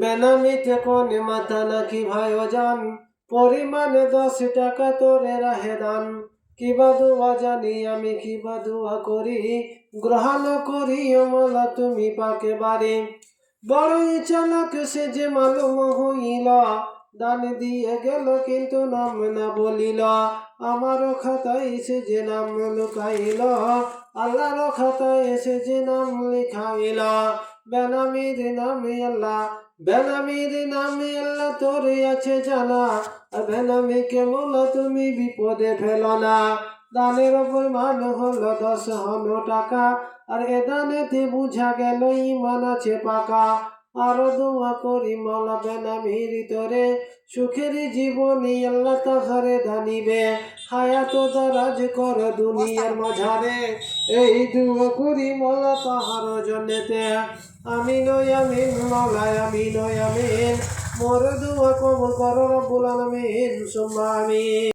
বেনামিতে কোনে মাথা নাকি ভাইজান, পরিমাণে 10 টাকা তোরে রাহে দান। কিবা দোয়া জানি আমি কিবা দোয়া করি, গ্রহণ করি মৌলা তুমি পাকে বারে। বড়ই চালাক সে যে মালুম হইল, দান দিয়ে গেল কিন্তু নাম না বলিল। আমারও খাতায় সে যে নাম লুকাইল, আল্লাহর খাতায় এসে যে নাম লিখাইল। বেনামির নামে আল্লাহ, বেনামির নামে আল্লাহ তোর আছে জানা, আর বেনামিকে মৌলা তুমি বিপদে ফেলো না। দানের পরিমাণ হলো 10 টাকা, আর এ দানেতে বুঝা গেল ঈমান আছে পাকা। আরো দোয়া করি মৌলা বেনামির তোরে, সুখের জীবনী আল্লাহ তাহারে দানিবে। হায়াত দারাজ কর দুনিয়ার মাঝারে, এই দোয়া করি মৌলা তাহার জন্যতে। আমিন আমিন মৌলা আমিন আমিন, মোর দোয়া কবুল কর রব্বুল আলামিন সুম্মা আমিন।